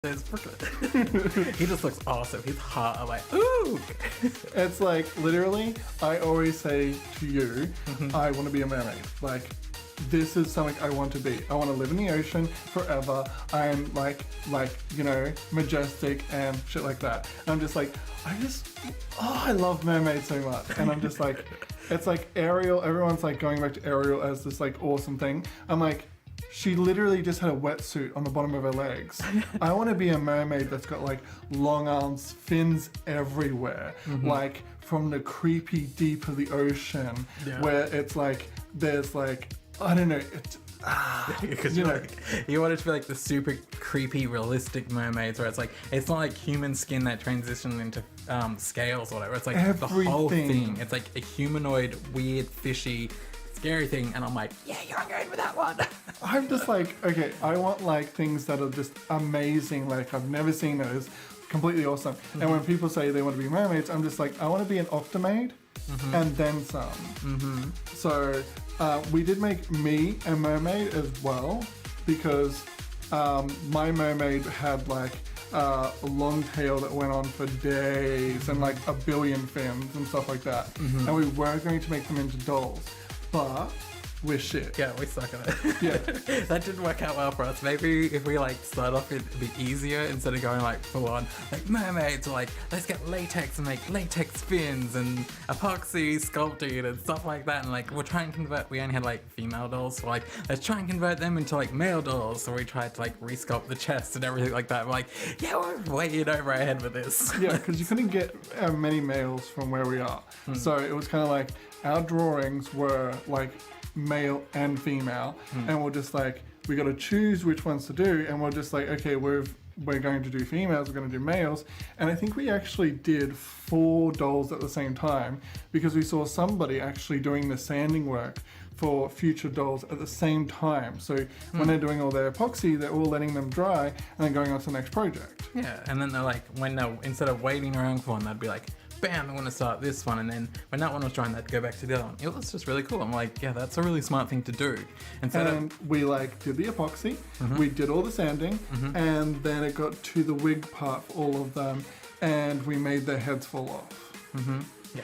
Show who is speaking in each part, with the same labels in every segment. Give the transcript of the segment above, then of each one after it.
Speaker 1: It's Brooklyn. He just looks awesome. He's hot. I'm like, ooh.
Speaker 2: It's like, literally, I always say to you, I want to be a mermaid. Like, this is something I want to be. I want to live in the ocean forever. I'm like, you know, majestic and shit like that. And I'm just like, I love mermaids so much. And I'm just like, it's like Ariel, everyone's like going back to Ariel as this like awesome thing. I'm like, she literally just had a wetsuit on the bottom of her legs. I want to be a mermaid that's got like long arms, fins everywhere, like from the creepy deep of the ocean, where it's like, there's like, I don't know,
Speaker 1: Because you want it to be like the super creepy, realistic mermaids, where it's like it's not like human skin that transitioned into scales or whatever. It's like the whole thing. It's like a humanoid, weird, fishy, scary thing, and I'm like, yeah, you're going with that one.
Speaker 2: I'm just like, okay, I want like things that are just amazing. Like I've never seen those, completely awesome. And when people say they want to be mermaids, I'm just like, I want to be an Octomaid and then some. So we did make me a mermaid as well, because my mermaid had like a long tail that went on for days and like a billion fins and stuff like that. And we were going to make them into dolls, but we're shit.
Speaker 1: Yeah, we suck at it.
Speaker 2: Yeah.
Speaker 1: That didn't work out well for us. Maybe if we like start off it a bit easier instead of going like full on like mermaids, or like let's get latex and make latex fins and epoxy sculpting and stuff like that, and like we'll try and convert. We only had like female dolls, so like let's try and convert them into like male dolls. So we tried to like resculpt the chest and everything like that. We're like, yeah, we're way in over our head with this.
Speaker 2: Yeah, because you couldn't get many males from where we are. So it was kind of like our drawings were like male and female, and we're just like, we got to choose which ones to do, and we're just like, okay, we're going to do females, we're going to do males. And I think we actually did 4 dolls at the same time, because we saw somebody actually doing the sanding work for future dolls at the same time. So when they're doing all their epoxy, they're all letting them dry and then going on to the next project.
Speaker 1: Yeah, and then they're like, instead of waiting around for one, they'd be like, bam, I want to start this one, and then when that one was drying, they'd go back to the other one. It was just really cool. I'm like, yeah, that's a really smart thing to do.
Speaker 2: And we like did the epoxy, we did all the sanding, and then it got to the wig part for all of them, and we made their heads fall off.
Speaker 1: Yeah.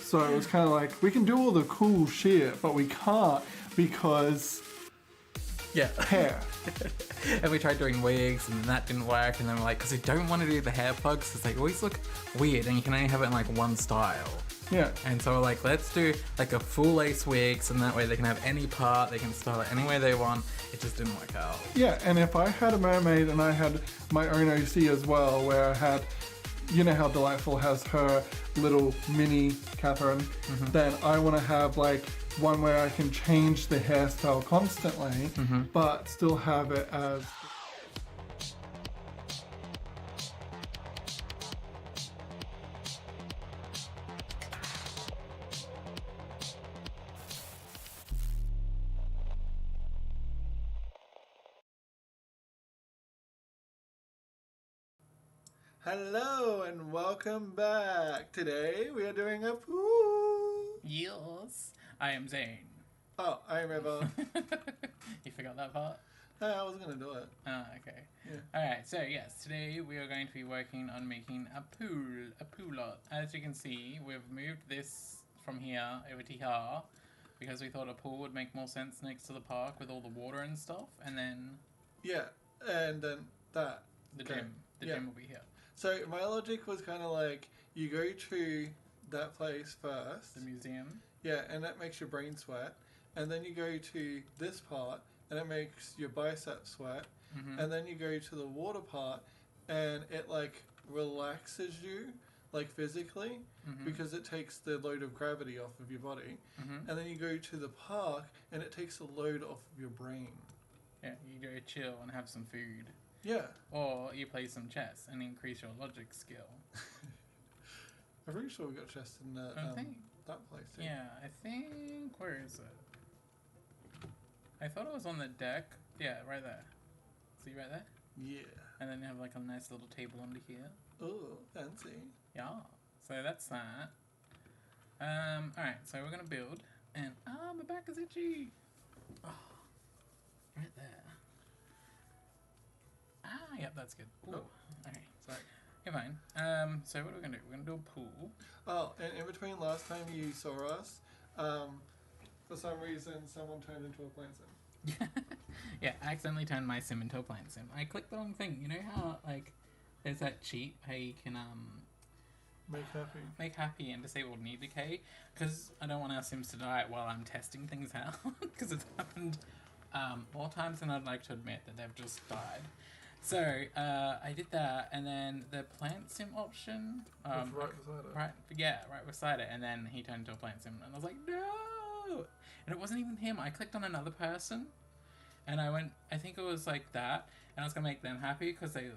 Speaker 2: So it was kind of like, we can do all the cool shit, but we can't because hair.
Speaker 1: And we tried doing wigs, and that didn't work, and then we're like, because we don't want to do the hair plugs, because they always look weird, and you can only have it in like one style.
Speaker 2: Yeah.
Speaker 1: And so we're like, let's do like a full lace wigs, and that way they can have any part, they can style it any way they want. It just didn't work out.
Speaker 2: Yeah, and if I had a mermaid and I had my own OC as well, where I had, you know how Delightful has her little mini Catherine, then I want to have like one where I can change the hairstyle constantly, but still have it as... Hello and welcome back. Today we are doing a poo.
Speaker 1: Yes. I am Zane.
Speaker 2: Oh, I remember.
Speaker 1: You forgot that part?
Speaker 2: I was gonna do it.
Speaker 1: Ah, okay.
Speaker 2: Yeah.
Speaker 1: Alright, so yes, today we are going to be working on making a pool lot. As you can see, we've moved this from here over to here because we thought a pool would make more sense next to the park with all the water and stuff, and then...
Speaker 2: Yeah, and then that.
Speaker 1: The gym. The gym will be here.
Speaker 2: So my logic was kind of like, you go to that place first.
Speaker 1: The museum.
Speaker 2: Yeah, and that makes your brain sweat. And then you go to this part, and it makes your bicep sweat. And then you go to the water part, and it like relaxes you, like physically, because it takes the load of gravity off of your body. And then you go to the park, and it takes the load off of your brain.
Speaker 1: Yeah, you go chill and have some food.
Speaker 2: Yeah.
Speaker 1: Or you play some chess and increase your logic skill.
Speaker 2: I'm pretty sure we got chess in that place too.
Speaker 1: Yeah, I think... Where is it? I thought it was on the deck. Yeah, right there. See right there?
Speaker 2: Yeah.
Speaker 1: And then you have like a nice little table under here.
Speaker 2: Oh, fancy.
Speaker 1: Yeah. So that's that. Alright, so we're gonna build. And... Ah, my back is itchy! Oh, right there. Ah! Yep, that's good. Ooh.
Speaker 2: Oh.
Speaker 1: Okay, so okay, fine. So what are we gonna do? We're gonna do a pool.
Speaker 2: Oh, and in between last time you saw us, for some reason someone turned into a plant sim.
Speaker 1: Yeah, I accidentally turned my sim into a plant sim. I clicked the wrong thing. You know how like there's that cheat how you can
Speaker 2: Make happy.
Speaker 1: and disable need decay, because I don't want our sims to die while I'm testing things out, because it's happened more times than I'd like to admit that they've just died. So I did that, and then the plant sim option
Speaker 2: It's right beside it.
Speaker 1: right beside it, and then he turned into a plant sim, and I was like, no! And it wasn't even him. I clicked on another person, and I think it was like that, and I was gonna make them happy because they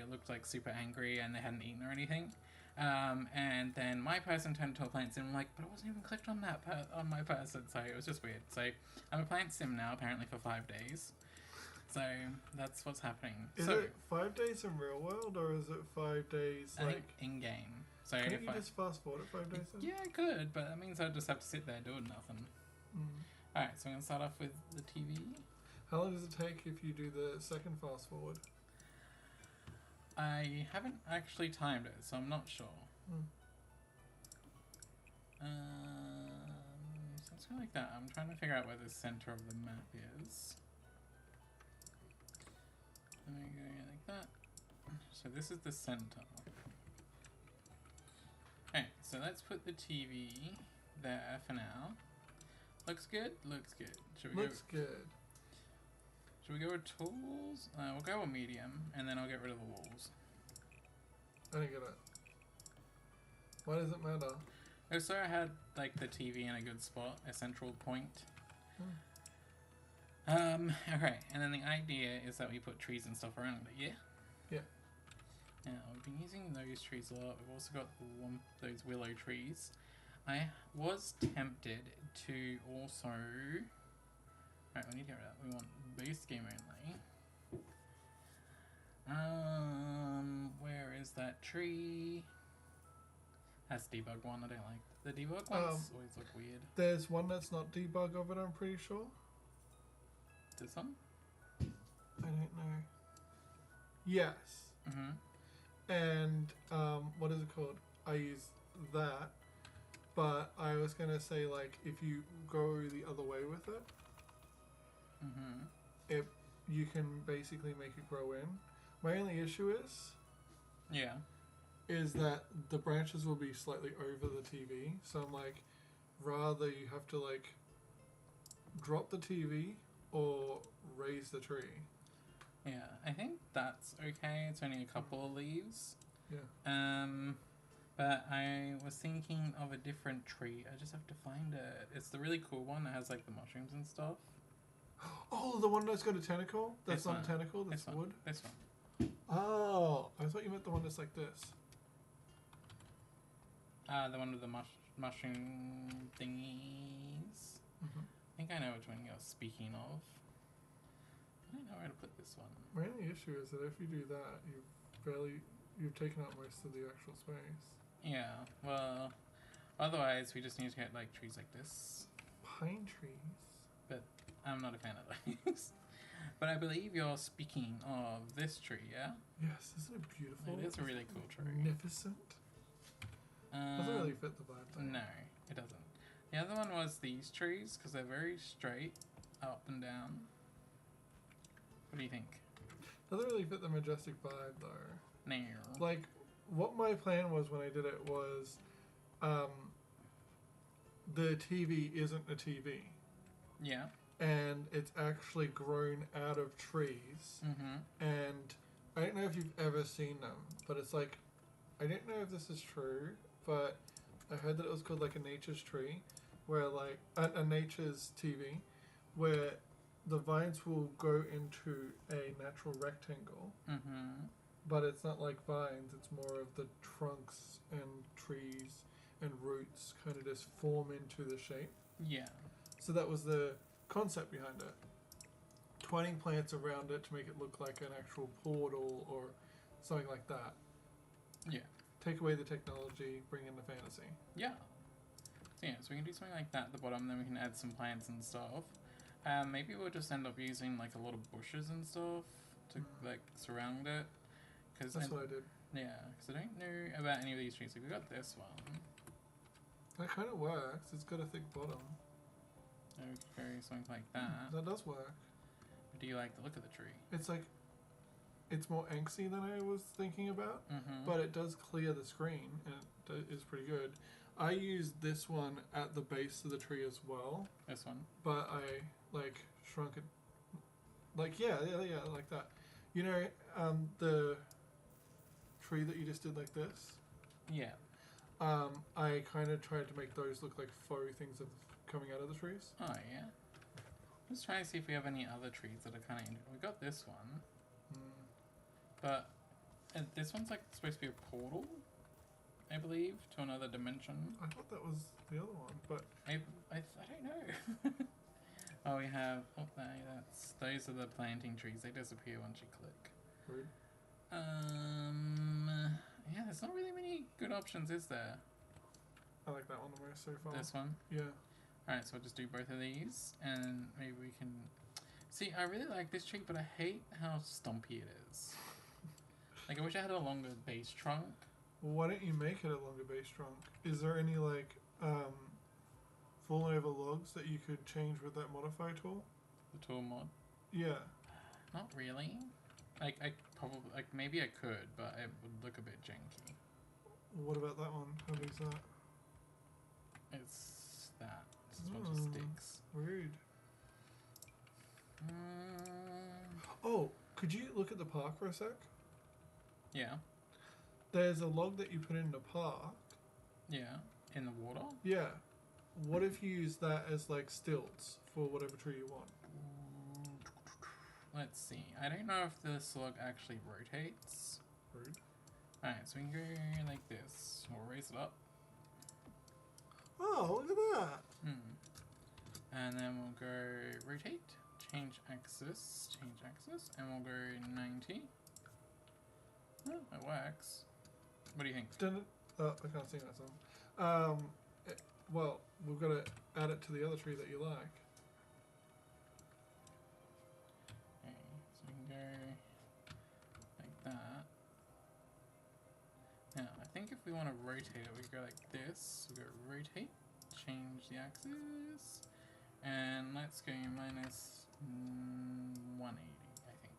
Speaker 1: looked like super angry and they hadn't eaten or anything. And then my person turned into a plant sim. I'm like, but I wasn't even clicked on that on my person, so it was just weird. So I'm a plant sim now, apparently for 5 days. So that's what's happening.
Speaker 2: Is
Speaker 1: so
Speaker 2: it 5 days in real world, or is it 5 days
Speaker 1: I
Speaker 2: like
Speaker 1: think in game. So
Speaker 2: Can't
Speaker 1: if
Speaker 2: you just fast forward it 5 days then?
Speaker 1: yeah, I could, but that means I just have to sit there doing nothing. Alright, so I'm gonna start off with the TV.
Speaker 2: How long does it take if you do the second fast forward?
Speaker 1: I haven't actually timed it, so I'm not sure. So it's kind of like that. I'm trying to figure out where the center of the map is. And then go like that. So this is the center. Okay, so let's put the TV there for now. Looks good? Looks good. Should we
Speaker 2: Looks good.
Speaker 1: Should we go with tools? We'll go with medium, and then I'll get rid of the walls.
Speaker 2: I don't get it. Why does it matter?
Speaker 1: Oh, so I had like the TV in a good spot, a central point. Okay, and then the idea is that we put trees and stuff around it, yeah?
Speaker 2: Yeah.
Speaker 1: Now, we've been using those trees a lot. We've also got those willow trees. I was tempted to also... Right, we need to get rid of that. We want boost game only. Where is that tree? That's debug one. I don't like the debug ones. Always look weird.
Speaker 2: There's one that's not debug of it, I'm pretty sure.
Speaker 1: This one?
Speaker 2: I don't know. Yes. And what is it called? I use that, but I was gonna say like if you go the other way with it, you can basically make it grow in. My only issue is that the branches will be slightly over the TV. So I'm like, rather you have to like drop the TV or raise the tree.
Speaker 1: Yeah, I think that's okay. It's only a couple of leaves.
Speaker 2: Yeah.
Speaker 1: But I was thinking of a different tree. I just have to find it. It's the really cool one that has like the mushrooms and stuff.
Speaker 2: Oh, the one that's got a tentacle? That's not a tentacle, that's
Speaker 1: this
Speaker 2: wood?
Speaker 1: This one.
Speaker 2: Oh, I thought you meant the one that's like this.
Speaker 1: The one with the mushroom thingies. I think I know which one you're speaking of. I don't know where to put this one.
Speaker 2: My only issue is that if you do that, you've taken up most of the actual space.
Speaker 1: Yeah, well, otherwise we just need to get like trees like this.
Speaker 2: Pine trees?
Speaker 1: But I'm not a fan of those. But I believe you're speaking of this tree, yeah?
Speaker 2: Yes, isn't it beautiful?
Speaker 1: It is a really cool tree.
Speaker 2: Magnificent. Doesn't really fit the vibe though.
Speaker 1: No, it doesn't. The other one was these trees, because they're very straight, up and down. What do you think?
Speaker 2: Doesn't really fit the majestic vibe though.
Speaker 1: No.
Speaker 2: Like, what my plan was when I did it was, the TV isn't a TV.
Speaker 1: Yeah.
Speaker 2: And it's actually grown out of trees. And I don't know if you've ever seen them, but it's like, I don't know if this is true, but I heard that it was called like a nature's tree, where like, a nature's TV, where the vines will go into a natural rectangle, but it's not like vines, it's more of the trunks and trees and roots kind of just form into the shape.
Speaker 1: Yeah.
Speaker 2: So that was the concept behind it. Twining plants around it to make it look like an actual portal or something like that.
Speaker 1: Yeah.
Speaker 2: Take away the technology, bring in the fantasy.
Speaker 1: Yeah. So yeah, so we can do something like that at the bottom, then we can add some plants and stuff. Maybe we'll just end up using like a lot of bushes and stuff to like surround it. Cause
Speaker 2: That's what I did.
Speaker 1: Yeah, because I don't know about any of these trees. Like we got this one.
Speaker 2: That kind of works. It's got a thick bottom.
Speaker 1: Okay, something like that.
Speaker 2: That does work.
Speaker 1: But do you like the look of the tree?
Speaker 2: It's like, it's more angsty than I was thinking about,
Speaker 1: Mm-hmm.
Speaker 2: but it does clear the screen, and it is pretty good. I used this one at the base of the tree as well,
Speaker 1: This one.
Speaker 2: but I like shrunk it. Like yeah, like that. You know, the tree that you just did like this.
Speaker 1: Yeah.
Speaker 2: I kind of tried to make those look like faux things of coming out of the trees.
Speaker 1: Oh yeah. Let's try and see if we have any other trees that are kind of. We got this one, but this one's like supposed to be a portal, I believe, to another dimension.
Speaker 2: I thought that was the other one, but
Speaker 1: I don't know. Oh, we have. Oh, that's those are the planting trees. They disappear once you click.
Speaker 2: rude.
Speaker 1: Yeah, there's not really many good options, is there?
Speaker 2: I like that one the most so far.
Speaker 1: This one.
Speaker 2: Yeah.
Speaker 1: Alright, so I'll just do both of these, and maybe we can... See, I really like this tree, but I hate how stumpy it is. Like, I wish I had a longer base trunk.
Speaker 2: Well, why don't you make it a longer base trunk? Is there any, like, fallen over logs that you could change with that modify tool?
Speaker 1: The tool mod.
Speaker 2: Yeah.
Speaker 1: Not really. Like, I probably... Like, maybe I could, but it would look a bit janky.
Speaker 2: What about that one? How big's that?
Speaker 1: It's that. It's just a bunch of sticks.
Speaker 2: Rude. Oh, could you look at the park for a sec?
Speaker 1: Yeah.
Speaker 2: There's a log that you put in the park.
Speaker 1: Yeah. In the water?
Speaker 2: Yeah. What if you use that as like stilts for whatever tree you want?
Speaker 1: Let's see. I don't know if this log actually rotates.
Speaker 2: Rude.
Speaker 1: Alright, so we can go like this. We'll raise it up.
Speaker 2: Oh, look at that.
Speaker 1: And then we'll go rotate, change axis, and we'll go 90. Oh, it works. What do you think?
Speaker 2: Oh, I can't see myself. Well, we've got to add it to the other tree that you like.
Speaker 1: Okay, so we can go like that. Now, I think if we want to rotate it, we go like this. We go rotate, change the axis, and let's go minus 180, I think.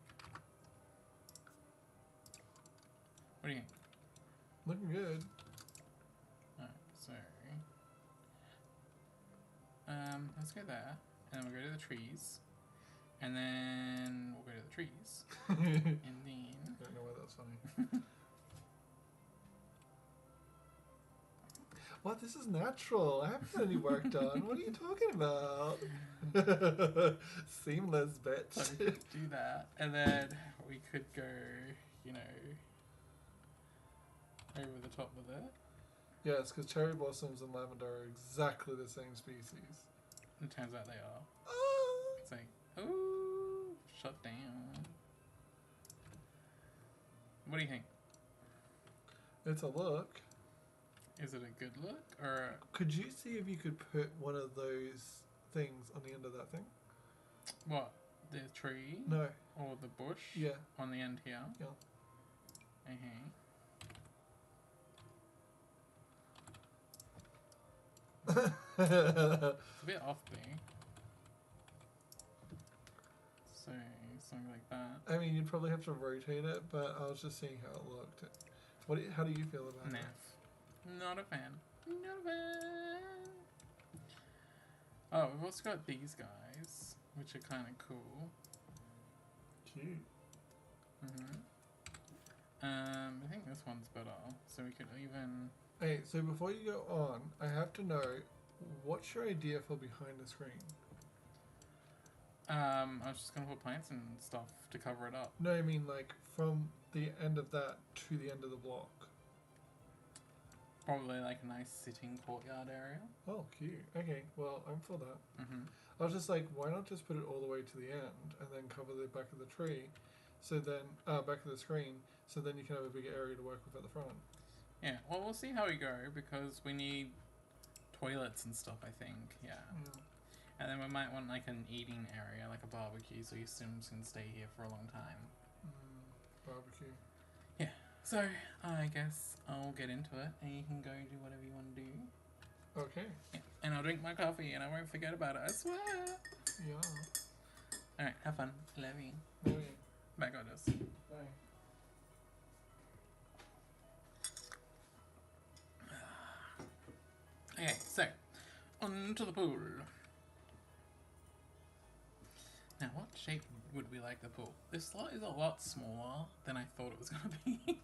Speaker 1: What do you think?
Speaker 2: Looking good.
Speaker 1: Alright, so let's go there, and then we'll go to the trees, and then we'll go to the trees, and then
Speaker 2: I don't know why that's funny. What? This is natural. I haven't had any work done. What are you talking about? Seamless, bitch.
Speaker 1: so we could do that, and then we could go, you know, over the top of it.
Speaker 2: Yes, because cherry blossoms and lavender are exactly the same species.
Speaker 1: It turns out they are.
Speaker 2: Oh.
Speaker 1: It's like, ooh, shut down. What do you think?
Speaker 2: It's a look.
Speaker 1: Is it a good look, or
Speaker 2: Could you see if you could put one of those things on the end of that thing?
Speaker 1: what? The tree?
Speaker 2: No.
Speaker 1: Or the bush?
Speaker 2: Yeah.
Speaker 1: On the end here?
Speaker 2: Yeah.
Speaker 1: Okay. It's a bit off there. So, something like that.
Speaker 2: I mean, you'd probably have to rotate it, but I was just seeing how it looked. How do you feel about it?
Speaker 1: Nah. Not a fan. Not a fan. Oh, we've also got these guys, which are kind of cool.
Speaker 2: Cute.
Speaker 1: I think this one's better, so we could even...
Speaker 2: Hey, so before you go on, I have to know, what's your idea for behind the screen?
Speaker 1: I was just gonna put plants and stuff to cover it up.
Speaker 2: No, I mean like from the end of that to the end of the block.
Speaker 1: Probably like a nice sitting courtyard area.
Speaker 2: Oh, cute. Okay, well, I'm for that. I was just like, why not just put it all the way to the end and then cover the back of the tree, so then back of the screen, so then you can have a bigger area to work with at the front.
Speaker 1: Yeah, well, we'll see how we go, because we need toilets and stuff, I think, yeah. And then we might want like an eating area, like a barbecue, so your Sims can stay here for a long time.
Speaker 2: barbecue.
Speaker 1: Yeah. So I guess I'll get into it, and you can go do whatever you want to do.
Speaker 2: Okay.
Speaker 1: Yeah. And I'll drink my coffee, and I won't forget about it. I swear.
Speaker 2: Yeah.
Speaker 1: All right. Have fun. Love you.
Speaker 2: Maybe.
Speaker 1: Bye, goddess.
Speaker 2: Bye.
Speaker 1: Okay. So on to the pool. Now, what shape would we like the pool? This slot is a lot smaller than I thought it was gonna be.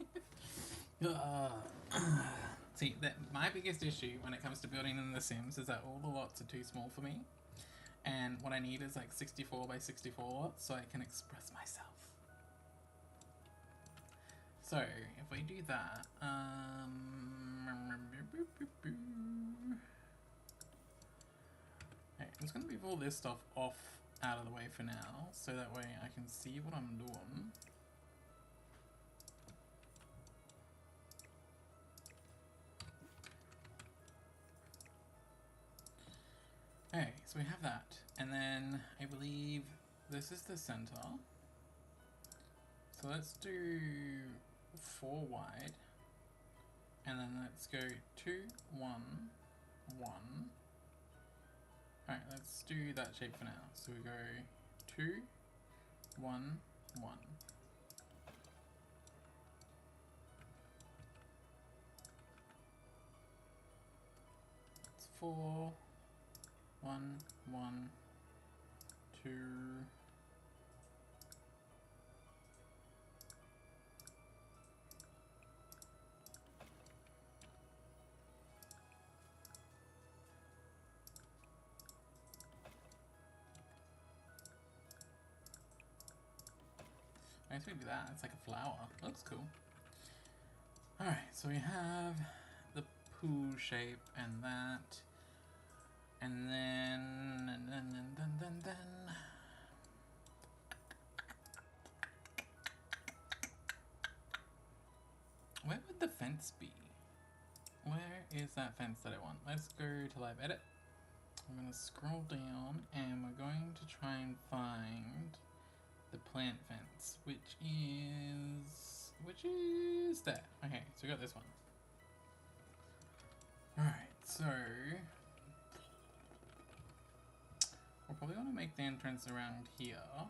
Speaker 1: See, my biggest issue when it comes to building in The Sims is that all the lots are too small for me. And what I need is like 64 by 64 lots so I can express myself. So, if we do that, okay, I'm just gonna move all this stuff off out of the way for now, so that way I can see what I'm doing. Okay, so we have that, and then I believe this is the center. So let's do 4 wide, and then let's go 2, 1, 1. Alright, let's do that shape for now. So we go 2, 1, 1. It's 4, 1, 1, 2. I guess we do that. It's like a flower. Looks cool. Alright, so we have the pool shape and that. And then. Where would the fence be? Where is that fence that I want? Let's go to live edit. I'm going to scroll down and we're going to try and find the plant fence, which is there. Okay, so we got this one. Alright, so we'll probably want to make the entrance around here.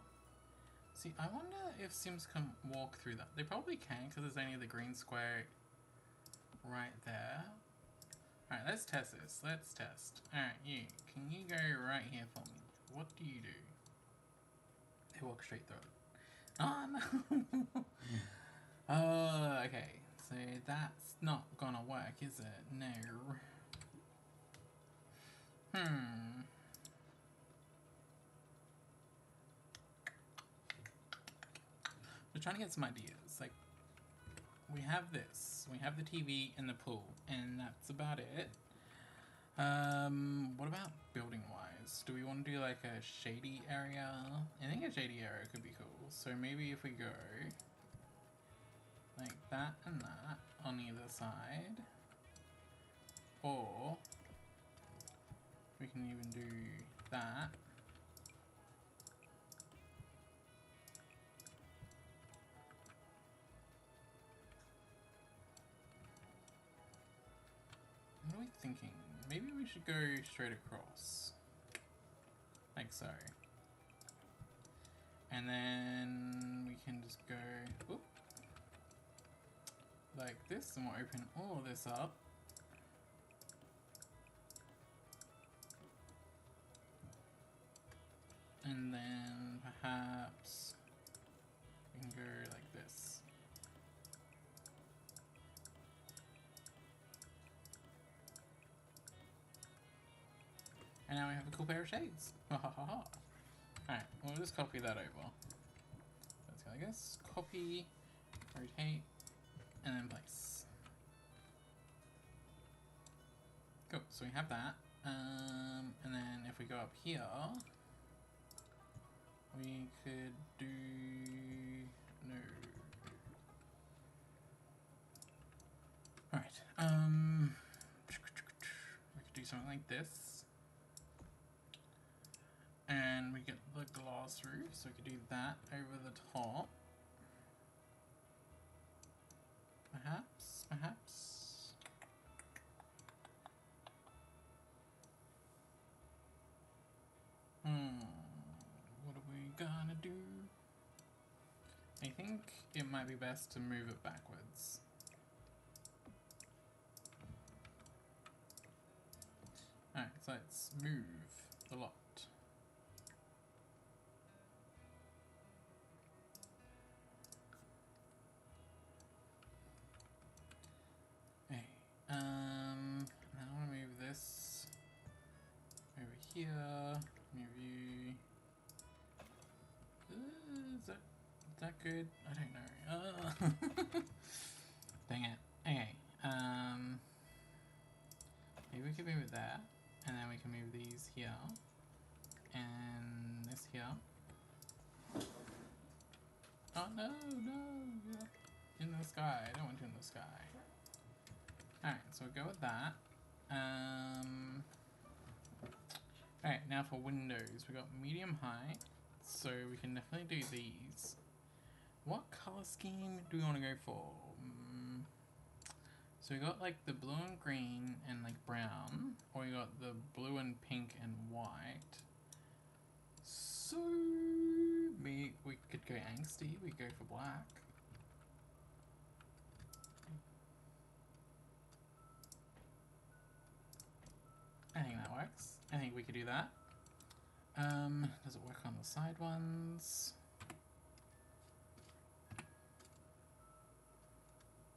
Speaker 1: See, I wonder if Sims can walk through that. They probably can, because there's only the green square right there. Alright, let's test this. Let's test. Alright, you. Can you go right here for me? What do you do? They walk straight through it. Oh, no! Oh, okay. So that's not gonna work, is it? No. We're trying to get some ideas. Like, we have this. We have the TV and the pool, and that's about it. What about building wise? Do we want to do like a shady area? I think a shady area could be cool. So maybe if we go like that and that on either side, or we can even do that. What are we thinking? Maybe we should go straight across. Like so. And then we can just go whoop, like this, and we'll open all of this up. And then perhaps we can go like this. And now we have a cool pair of shades. Ha ha ha ha. Alright, we'll just copy that over. Let's go like this. Copy, rotate, and then place. Cool, so we have that. And then if we go up here, we could do... no. Alright, we could do something like this. And we get the glass roof, so we could do that over the top. perhaps? What are we gonna do? I think it might be best to move it backwards. Alright, so let's move the lot. Okay, now I want to move this over here, move you. Is that good? I don't know. Dang it. Okay, maybe we can move it there, and then we can move these here, and this here. Oh no, no, yeah. In the sky. I don't want you in the sky. Alright, so we'll go with that. Alright, now for windows. We got medium height, so we can definitely do these. What color scheme do we want to go for? So we got like the blue and green and like brown, or we got the blue and pink and white. So we could go angsty, we could go for black. I think that works. I think we could do that. Does it work on the side ones?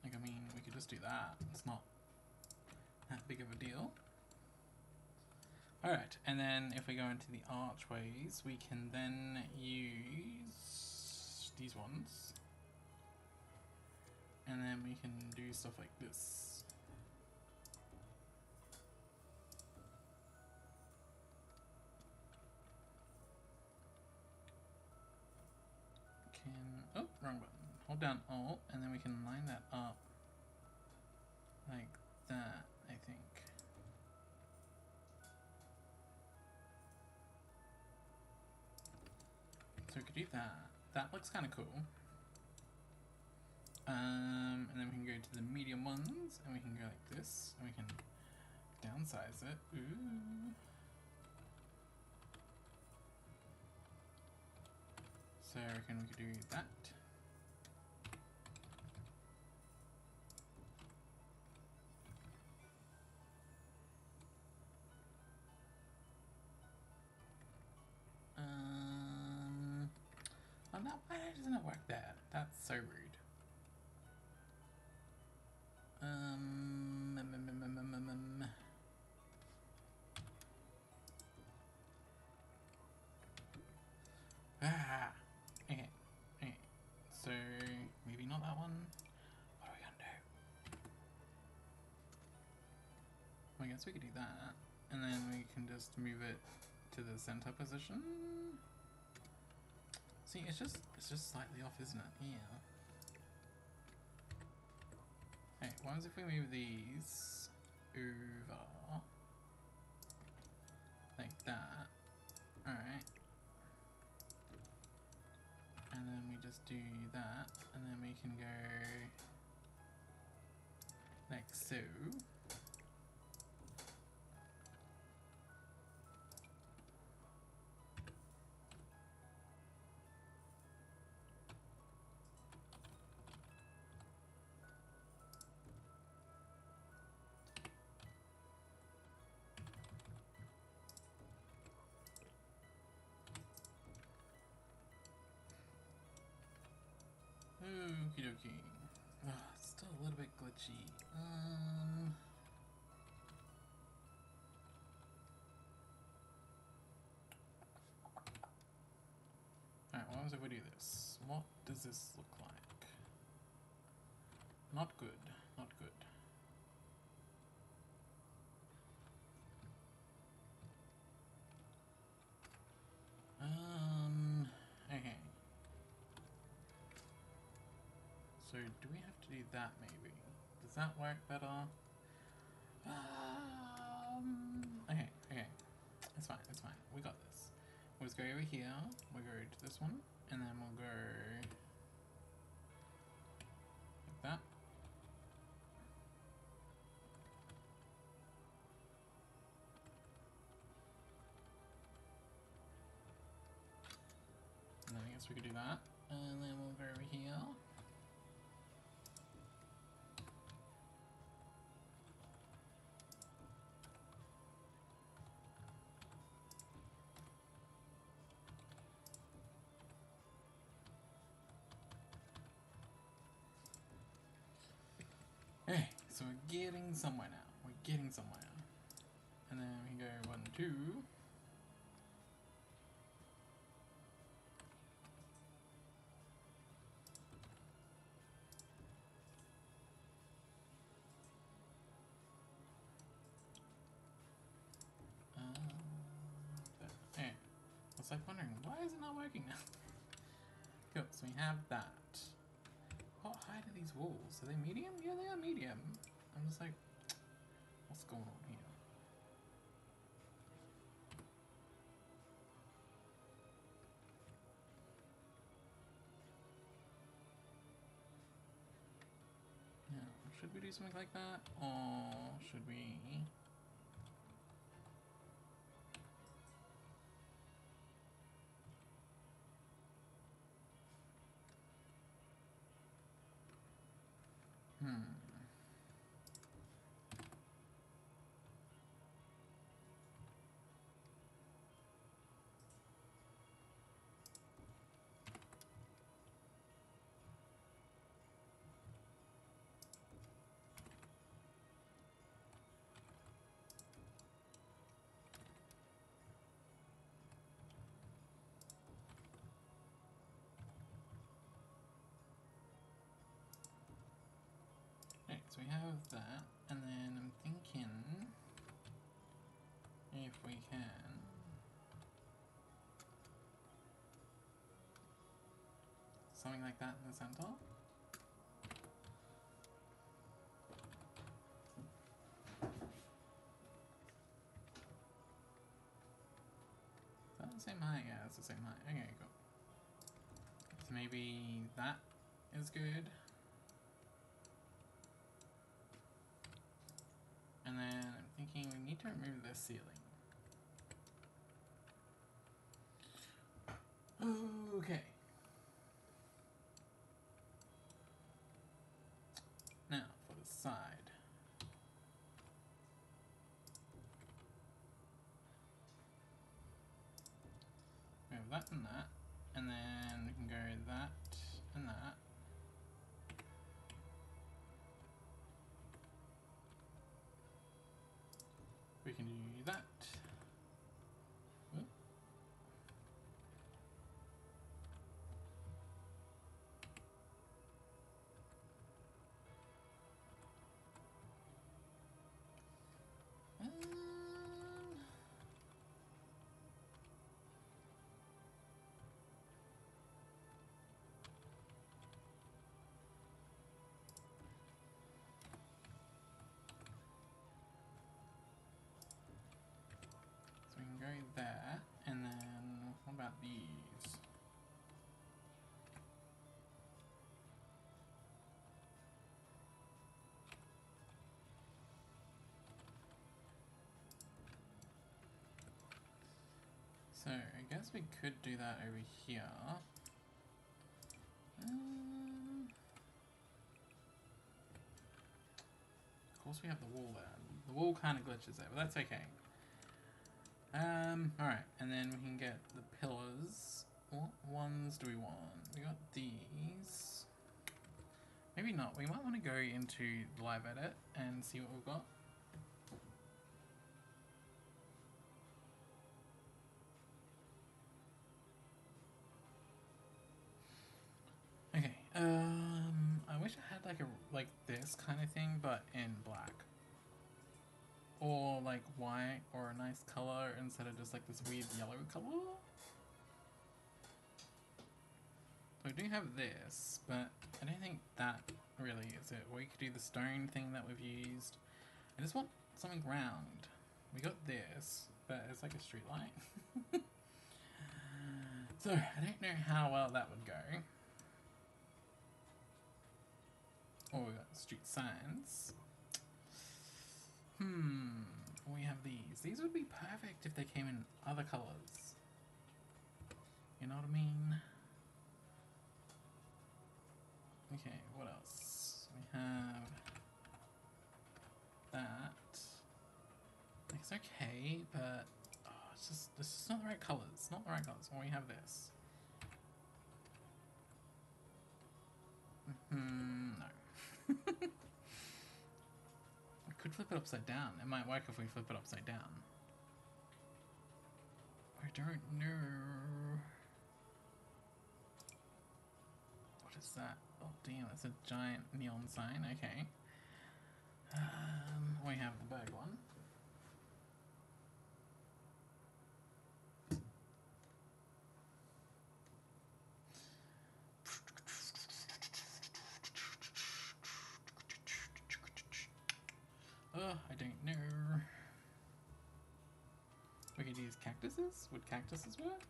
Speaker 1: Like, I mean, we could just do that. It's not that big of a deal. Alright, and then if we go into the archways, we can then use these ones. And then we can do stuff like this. Oh, wrong button. Hold down Alt, and then we can line that up like that, I think. So we could do that. That looks kind of cool. And then we can go to the medium ones, and we can go like this, and we can downsize it. Ooh. So I reckon we could do that. Oh no, why doesn't it work there? That's so rude. Okay. Okay. So maybe not that one. What are we gonna do? Well, I guess we could do that, and then we can just move it to the center position. See, it's just slightly off, isn't it? Yeah. Hey, what happens if we move these over like that? Alright. And then we just do that, and then we can go like so. Okie dokie. It's still a little bit glitchy. Alright, what happens if we do this? What does this look like? Not good. Not good. Okay. So do we have to do that maybe? Does that work better? Okay, okay. It's fine, it's fine. We got this. We'll just go over here, we'll go to this one, and then we'll go like that. guess we could do that. And then we'll go over here. Okay, so we're getting somewhere now. We're getting somewhere. And then we can go 1, 2. Hey, I was like wondering, why is it not working now? Cool, so we have that. What height are these walls? Are they medium? Yeah, they are medium. I'm just like, what's going on here? Yeah, should we do something like that? Or should we... Okay, so we have that, and then I'm thinking if we can something like that in the center. Is that the same height? Yeah, it's the same height. Okay, cool. So maybe that is good. And then I'm thinking we need to remove this ceiling. Okay. Now for the side. We have that and that. And then we can go that and that. We can do that. Ooh. So we can go there, and then what about these? So I guess we could do that over here. Of course we have the wall there. The wall kind of glitches there, but that's okay. Alright, and then we can get the pillars. What ones do we want? We got these. Maybe not. We might want to go into the live edit and see what we've got. Okay, I wish I had like this kind of thing, but in black. Or like white, or a nice color instead of just like this weird yellow color. So we do have this, but I don't think that really is it. We could do the stone thing that we've used. I just want something round. We got this, but it's like a street light. So I don't know how well that would go. Oh, we got street signs. We have these. These would be perfect if they came in other colors. You know what I mean? Okay, what else? We have that. It's okay, but it's just this is not the right colours. It's not the right colours. Well, we have this. No. We could flip it upside down. It might work if we flip it upside down. I don't know. What is that? Oh damn, that's a giant neon sign. Okay. We have the bird one. Oh, I don't know. We could use cactuses? Would cactuses work?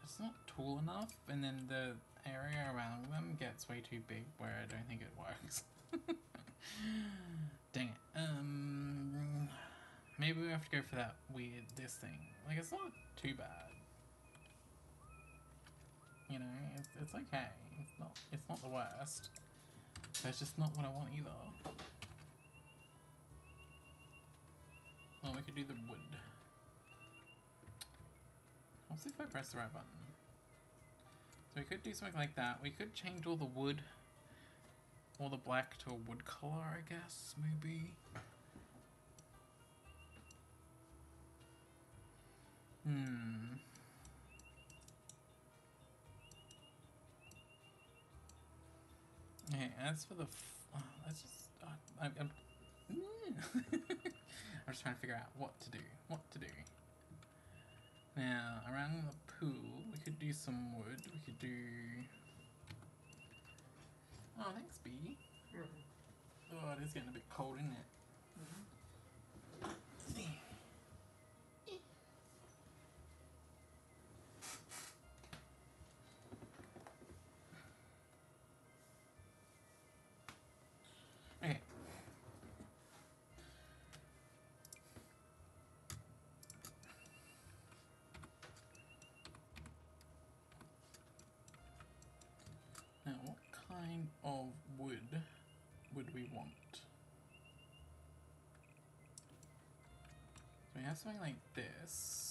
Speaker 1: It's not tall enough, and then the area around them gets way too big where I don't think it works. Dang it. Maybe we have to go for that weird this thing. Like, it's not too bad. You know, it's okay. It's not the worst. But it's just not what I want either. Well, we could do the wood. I'll see if I press the right button. So we could do something like that. We could change all the wood, all the black to a wood color, I guess, maybe. Okay, as for the let's just I'm just trying to figure out what to do. Now, around the pool, we could do some wood. We could do... Oh, thanks, Bee. Oh, it is getting a bit cold, isn't it? Okay. Now, what kind of wood would we want? So we have something like this.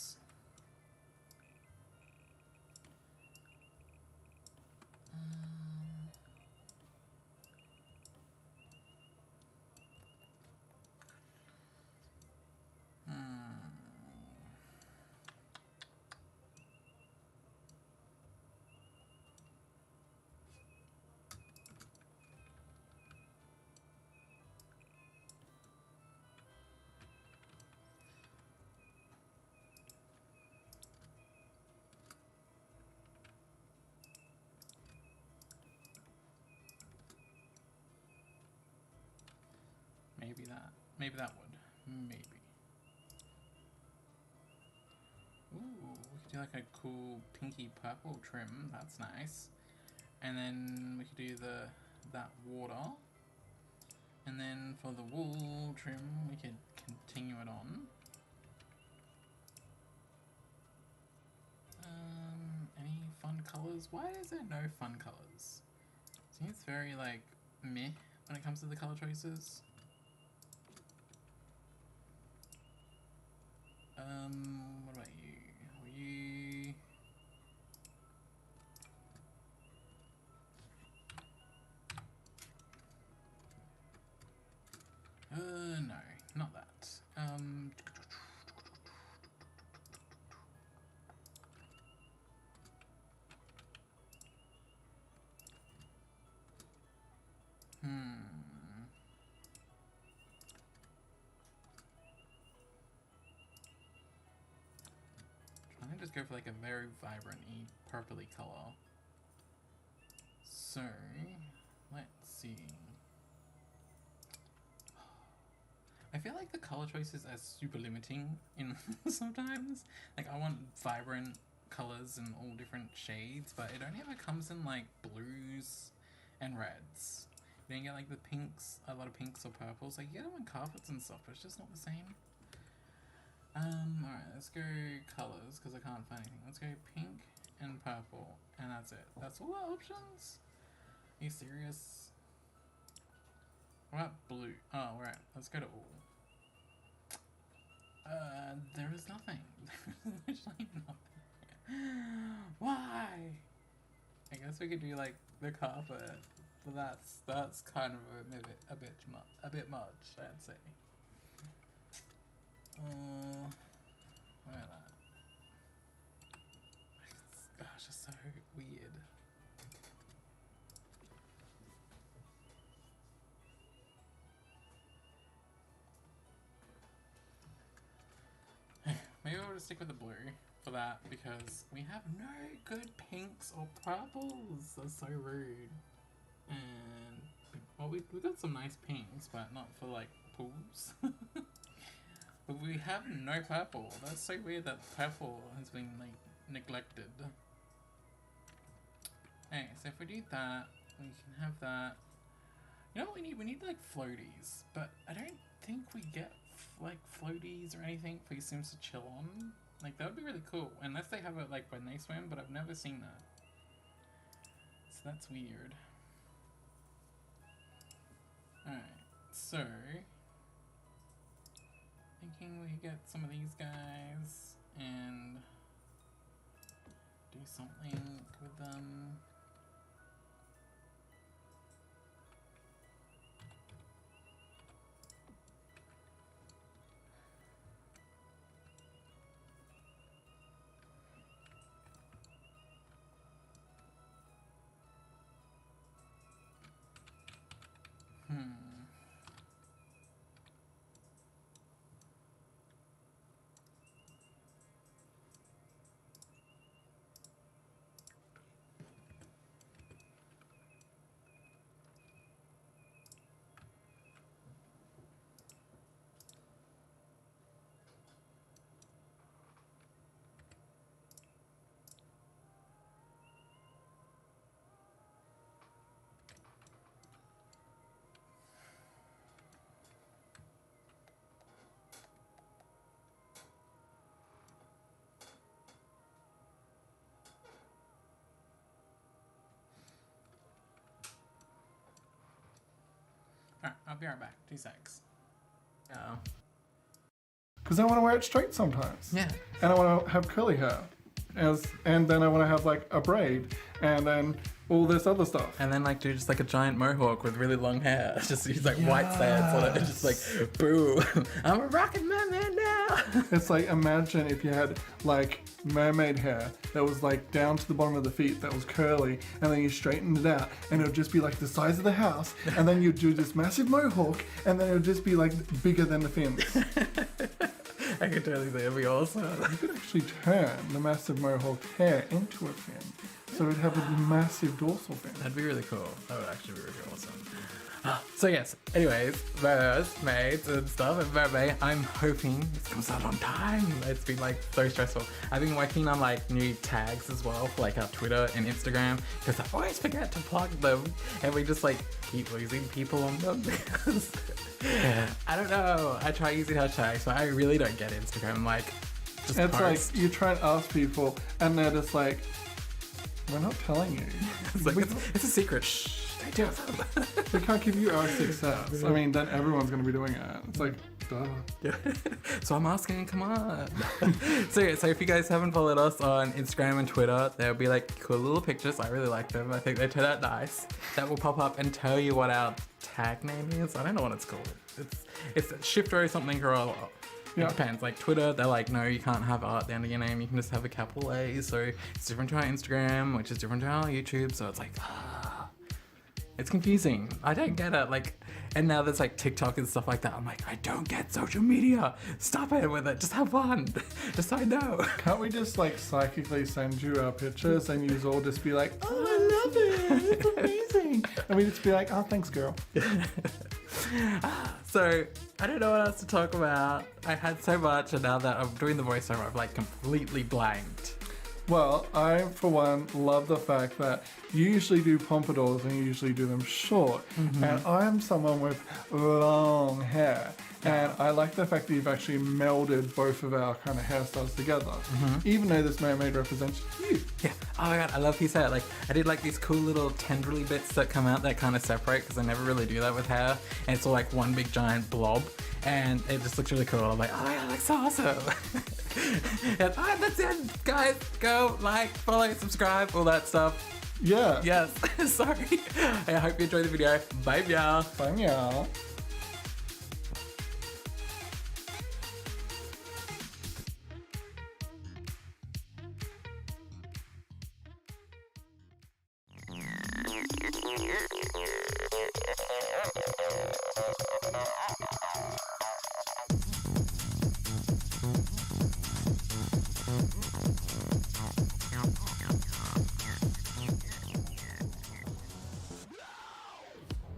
Speaker 1: Maybe that. Maybe that would. Maybe. Ooh, we could do like a cool pinky purple trim. That's nice. And then we could do that water. And then for the wool trim, we could continue it on. Any fun colors? Why is there no fun colors? Seems very like meh when it comes to the color choices. What about you? Are you... No, not that. I think just go for like a very vibrant-y, purpley color. So, let's see. I feel like the color choices are super limiting in sometimes. Like, I want vibrant colors and all different shades, but it only ever comes in like blues and reds. You don't get like the pinks, a lot of pinks or purples. Like, you get them on carpets and stuff, but it's just not the same. Alright, let's go colors, because I can't find anything. Let's go pink and purple, and that's it. That's all our options? you serious? What about blue? Oh, right. Let's go to all. There is nothing. There's like nothing. Why? I guess we could do like the carpet, but that's kind of a bit much, I'd say. Where that? Gosh, it's so weird. Maybe we'll just stick with the blue for that because we have no good pinks or purples. That's so rude. And well, we got some nice pinks, but not for like pools. But we have no purple. That's so weird that purple has been like neglected. Okay, so if we do that, we can have that. You know what we need? We need like floaties, but I don't think we get like floaties or anything for your Sims to chill on. Like that would be really cool, unless they have it like when they swim, but I've never seen that. So that's weird. Alright, so thinking we get some of these guys and do something with them. Alright, I'll be right back. 2 secs. Oh.
Speaker 2: Because I want to wear it straight sometimes.
Speaker 1: Yeah.
Speaker 2: And I want to have curly hair. And then I want to have like a braid and then all this other stuff.
Speaker 1: And then like do just like a giant mohawk with really long hair. Just use like white sands on it and just like, boo, I'm a rockin' mermaid now.
Speaker 2: It's like, imagine if you had like mermaid hair that was like down to the bottom of the feet that was curly, and then you straightened it out and it would just be like the size of the house, and then you'd do this massive mohawk and then it would just be like bigger than the fins.
Speaker 1: I could totally say it'd be awesome.
Speaker 2: You could actually turn the massive mohawk hair into a fin, so it would have a massive dorsal fin.
Speaker 1: That'd be really cool. That would actually be really awesome. So yes, anyways, those maids and stuff and mermaid, I'm hoping this comes out on time. It's been like so stressful. I've been working on like new tags as well for like our Twitter and Instagram because I always forget to plug them and we just like keep losing people on them because I don't know. I try using hashtags, but I really don't get Instagram. Like, just
Speaker 2: it's
Speaker 1: post.
Speaker 2: like you try and ask people and they're just like, we're not telling you.
Speaker 1: It's like, it's a secret. Shh.
Speaker 2: We can't give you our success. I mean, then everyone's going to be doing it. It's like, duh.
Speaker 1: Yeah. So I'm asking, come on. So if you guys haven't followed us on Instagram and Twitter, there'll be like cool little pictures. I really like them. I think they turn out nice. That will pop up and tell you what our tag name is. I don't know what it's called. It's shift row something or other. It depends. Like Twitter, they're like, no, you can't have art at the end of your name. You can just have a capital A. So it's different to our Instagram, which is different to our YouTube. So it's like, it's confusing. I don't get it. Like, and now there's like TikTok and stuff like that. I'm like, I don't get social media. Stop it with it. Just have fun. Just so I know.
Speaker 2: Can't we just like psychically send you our pictures and you all just be like, oh, I love it. It's amazing. And we just be like, oh, thanks, girl.
Speaker 1: So I don't know what else to talk about. I had so much, and now that I'm doing the voiceover, I've like completely blanked.
Speaker 2: Well, I, for one, love the fact that you usually do pompadours and you usually do them short. Mm-hmm. And I'm someone with long hair. And I like the fact that you've actually melded both of our kind of hairstyles together, even though this mermaid represents you.
Speaker 1: Yeah. Oh my god, I love his hair. Like, I did like these cool little tendrily bits that come out that kind of separate because I never really do that with hair. And it's all like one big giant blob. And it just looks really cool. I'm like, oh yeah, that's awesome. And that's it, guys. Go like, follow, subscribe, all that stuff.
Speaker 2: Yeah.
Speaker 1: Yes. Sorry. I hope you enjoyed the video. Bye, y'all.
Speaker 2: Bye, y'all.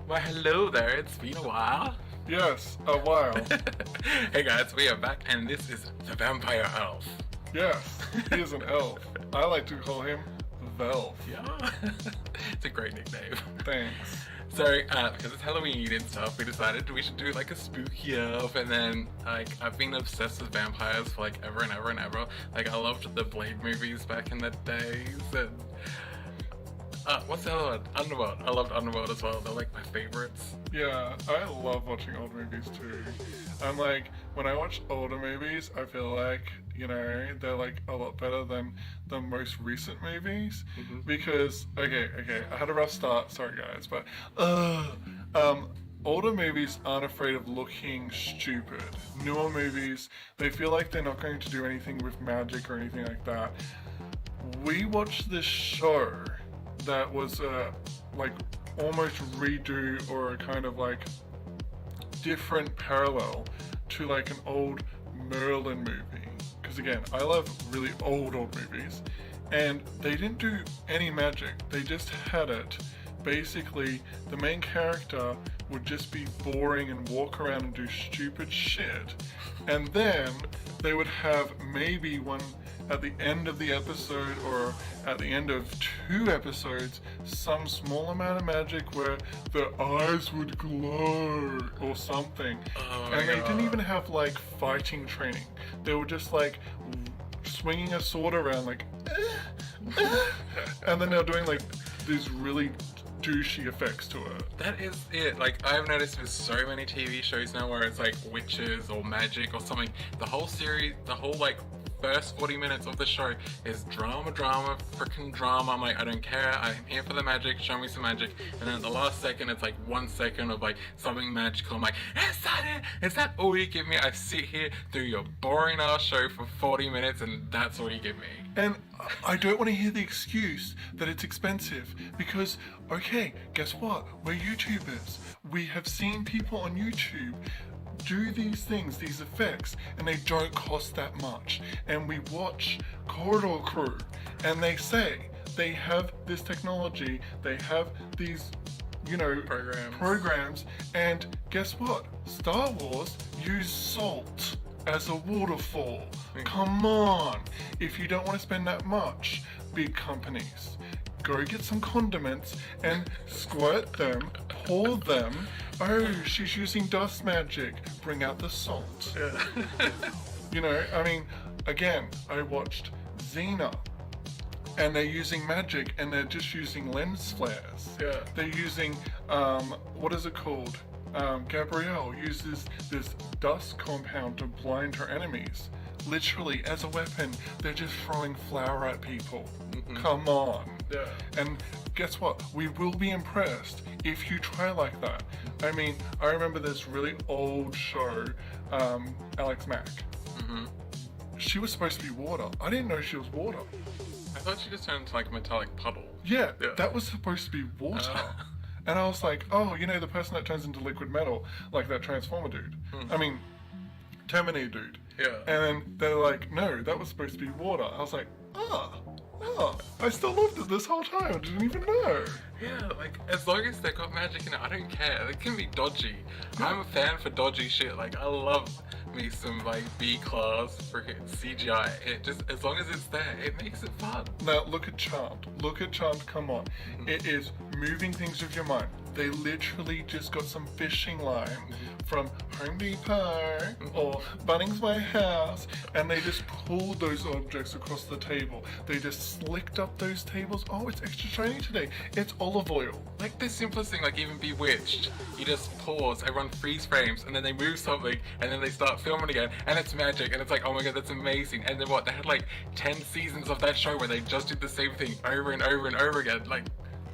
Speaker 1: Well, hello there. It's been a while.
Speaker 2: Yes, a while.
Speaker 1: Hey guys, we are back, and this is the Vampire Elf.
Speaker 2: Yes, he is an elf. I like to call him Velf.
Speaker 1: Yeah. It's a great nickname.
Speaker 2: Thanks.
Speaker 1: So, because it's Halloween and stuff, we decided we should do like a spooky elf, and then like I've been obsessed with vampires for like ever and ever and ever. Like I loved the Blade movies back in the days, and what's the other one? Underworld. I loved Underworld as well. They're like my favorites.
Speaker 2: Yeah, I love watching old movies too. I'm like, when I watch older movies, I feel like, you know, they're like a lot better than the most recent movies. Because, okay, I had a rough start, sorry guys, but, older movies aren't afraid of looking stupid. Newer movies, they feel like they're not going to do anything with magic or anything like that. We watched this show that was like almost redo or a kind of like different parallel to like an old Merlin movie. Because again, I love really old movies, and they didn't do any magic. They just had it. Basically, the main character would just be boring and walk around and do stupid shit, and then they would have maybe one at the end of the episode or at the end of 2 episodes, some small amount of magic where their eyes would glow or something. And they didn't even have like fighting training. They were just like swinging a sword around like and then they're doing like these really douchey effects to it.
Speaker 1: That is it. Like, I've noticed with so many TV shows now where it's like witches or magic or something, the whole series, the whole like first 40 minutes of the show is drama, freaking drama. I'm like, I don't care, I'm here for the magic, show me some magic. And then at the last second, it's like 1 second of like something magical. I'm like, is that it? Is that all you give me? I sit here through your boring ass show for 40 minutes and that's all you give me.
Speaker 2: And I don't want to hear the excuse that it's expensive, because, okay, guess what? We're YouTubers. We have seen people on YouTube do these things, these effects, and they don't cost that much. And we watch Corridor Crew, and they say they have this technology, they have these, you know, programs, and guess what? Star Wars used salt as a waterfall. Come on! If you don't want to spend that much, big companies, go get some condiments and squirt them, pour them. Oh, she's using dust magic. Bring out the salt.
Speaker 1: Yeah.
Speaker 2: You know, I mean, again, I watched Xena, and they're using magic, and they're just using lens flares.
Speaker 1: Yeah.
Speaker 2: They're using, what is it called? Gabrielle uses this dust compound to blind her enemies. Literally, as a weapon, they're just throwing flour at people. Come on.
Speaker 1: Yeah.
Speaker 2: And guess what? We will be impressed if you try like that. I mean, I remember this really old show, Alex Mack. She was supposed to be water. I didn't know she was water.
Speaker 1: I thought she just turned into like a metallic puddle.
Speaker 2: Yeah, that was supposed to be water. And I was like, oh, you know, the person that turns into liquid metal, like that Transformer dude. I mean, Terminator dude.
Speaker 1: Yeah.
Speaker 2: And then they're like, no, that was supposed to be water. I was like, I still loved it this whole time. I didn't even know.
Speaker 1: Yeah, like, as long as they got magic in it, I don't care. It can be dodgy. I'm a fan for dodgy shit. Like, I love me some, like, B-class freaking CGI. It just, as long as it's there, it makes it fun.
Speaker 2: Now, look at Charmed. Look at Charmed, come on. It is moving things with your mind. they literally just got some fishing line from Home Depot or Bunnings Warehouse, and they just pulled those objects across the table. They just slicked up those tables. Oh, it's extra shiny today. It's olive oil.
Speaker 1: Like the simplest thing, like even Bewitched, you just pause, everyone freeze frames, and then they move something, and then they start filming again, and it's magic, and it's like, oh my god, that's amazing. And then what? They had like 10 seasons of that show where they just did the same thing over and over and over again. Like,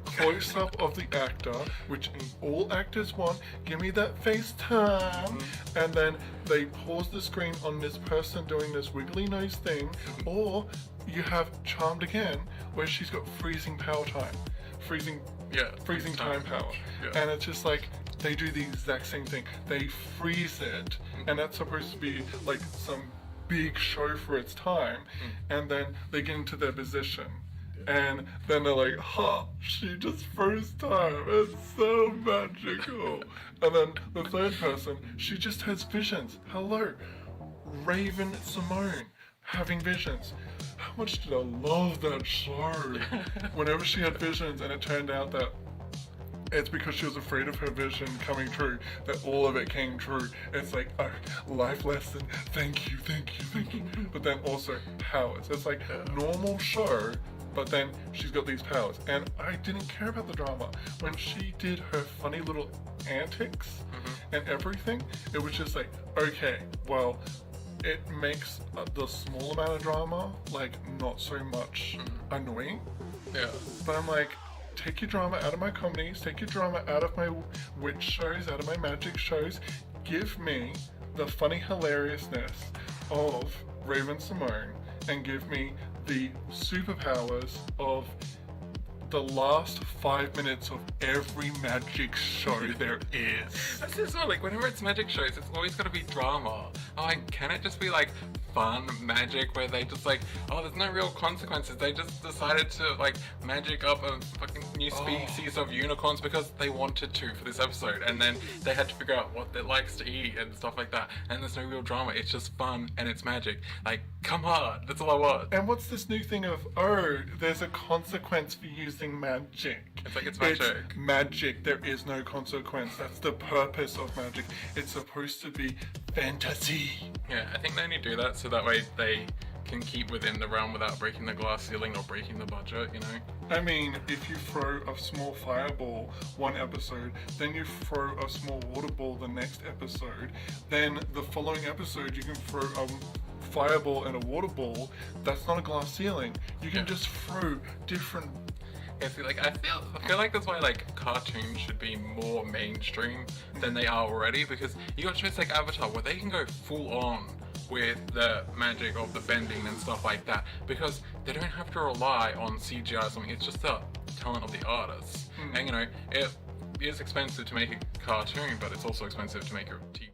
Speaker 2: Close up of the actor, which all actors want. Give me that FaceTime. And then they pause the screen on this person doing this wiggly nose thing. Or you have Charmed again, where she's got freezing power time. Freezing time power.
Speaker 1: Yeah.
Speaker 2: And it's just like, they do the exact same thing. They freeze it, and that's supposed to be like some big show for its time. And then they get into their position. And then they're like, she just froze time. It's so magical. And then the third person, she just has visions. Hello, Raven Simone having visions. How much did I love that show? Whenever she had visions, and it turned out that it's because she was afraid of her vision coming true, that all of it came true. It's like, oh, life lesson, thank you. But then also powers. It's like normal show, but then she's got these powers. And I didn't care about the drama. When she did her funny little antics and everything, it was just like, okay, well, it makes the small amount of drama, like, not so much annoying.
Speaker 1: yeah.
Speaker 2: But I'm like, take your drama out of my comedies, take your drama out of my witch shows, out of my magic shows. Give me the funny hilariousness of Raven Simone, and give me the superpowers of the last 5 minutes of every magic show there is.
Speaker 1: That's just what, like, whenever it's magic shows, it's always gotta be drama. Oh, like, can it just be like fun magic where they just like, oh, there's no real consequences. They just decided to like magic up a fucking new species of unicorns because they wanted to for this episode, and then they had to figure out what it likes to eat and stuff like that. And there's no real drama. It's just fun and it's magic. Like, come on, that's all I want.
Speaker 2: And what's this new thing of, oh, there's a consequence for using magic?
Speaker 1: It's like, it's magic.
Speaker 2: It's magic. There is no consequence. That's the purpose of magic. It's supposed to be fantasy.
Speaker 1: Yeah, I think they only do that so that way they can keep within the realm without breaking the glass ceiling or breaking the budget, you know?
Speaker 2: I mean, if you throw a small fireball one episode, then you throw a small water ball the next episode, then the following episode you can throw a fireball and a water ball. That's not a glass ceiling. You can just throw different.
Speaker 1: I feel like that's why like cartoons should be more mainstream than they are already, because you got shows like Avatar where they can go full on with the magic of the bending and stuff like that, because they don't have to rely on CGI or something. It's just the talent of the artists. And you know, it is expensive to make a cartoon, but it's also expensive to make a TV.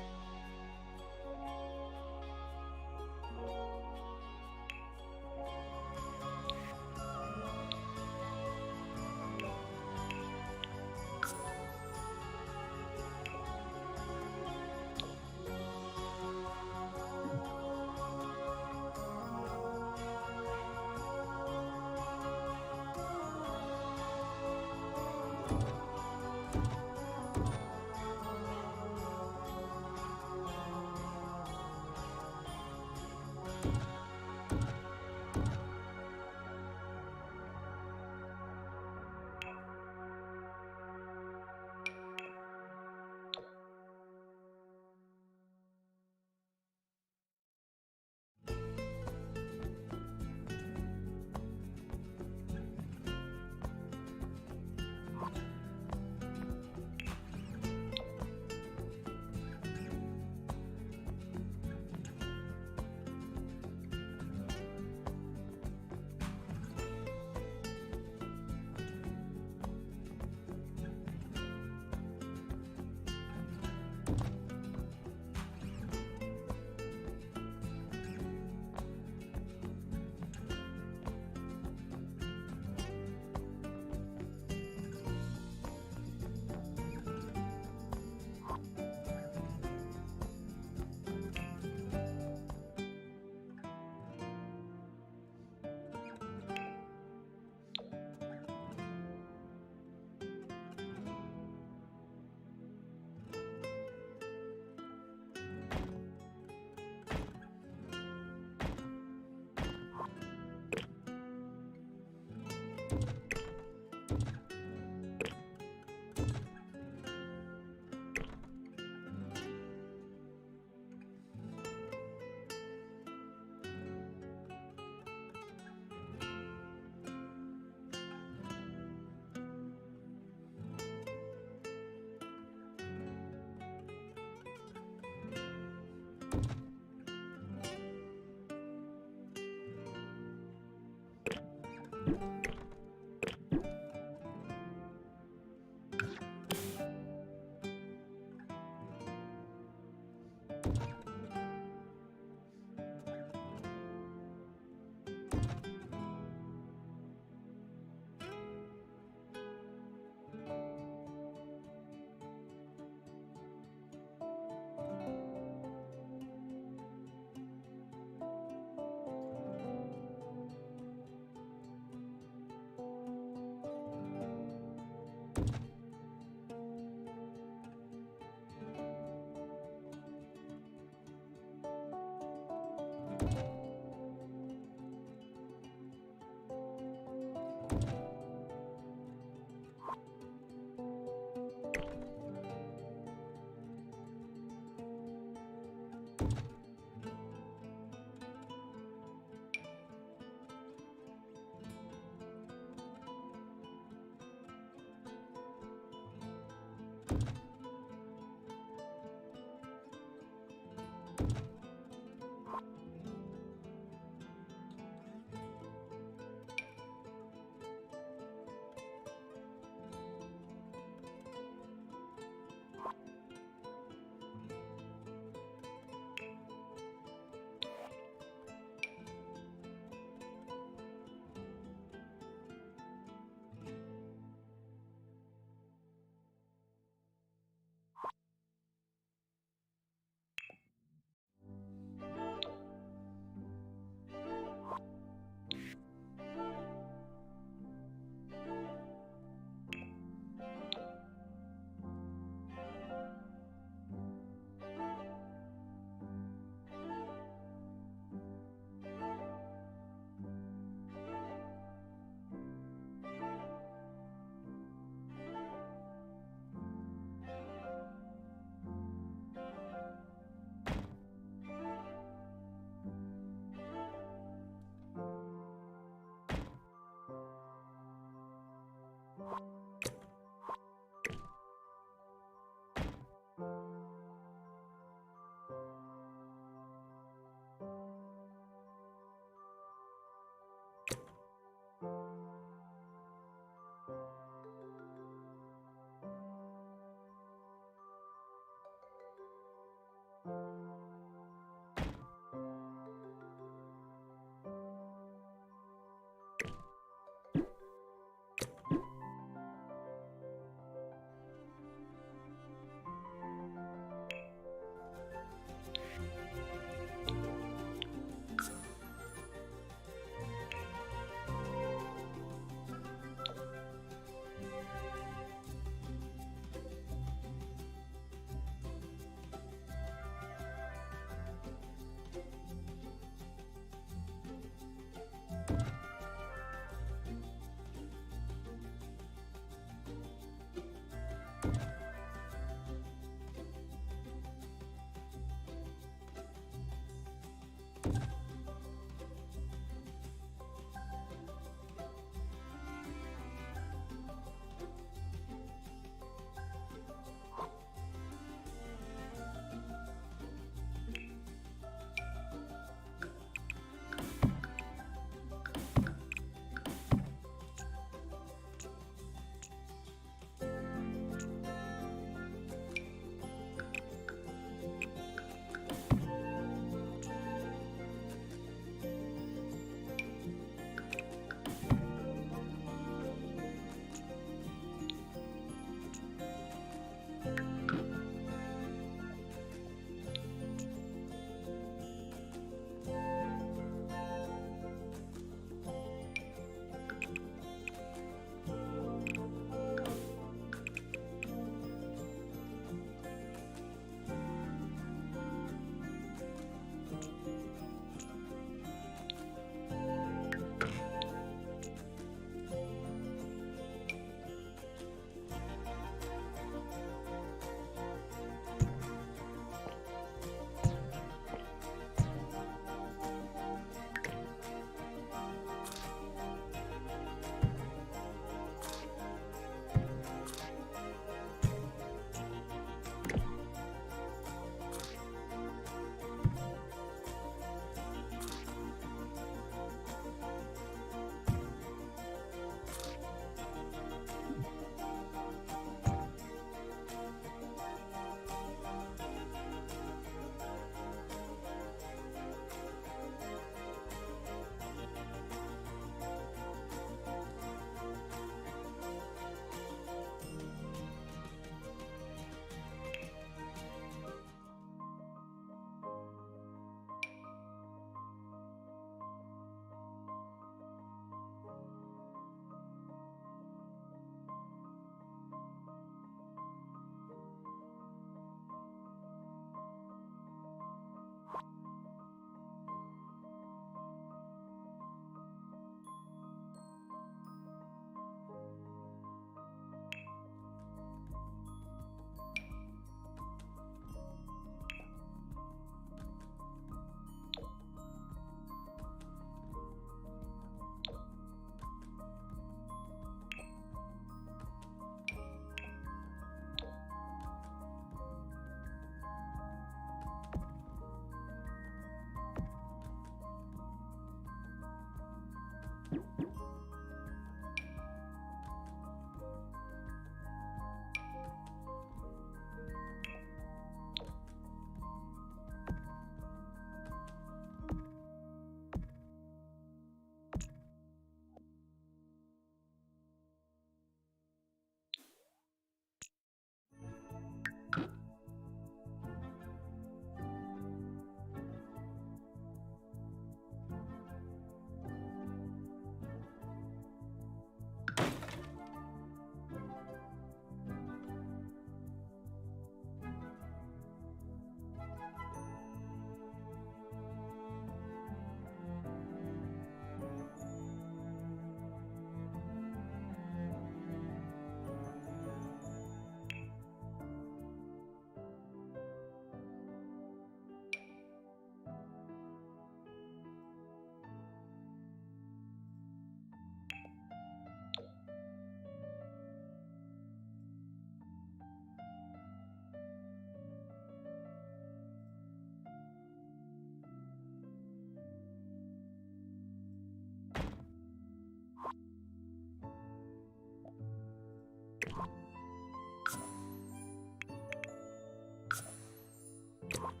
Speaker 1: Bye.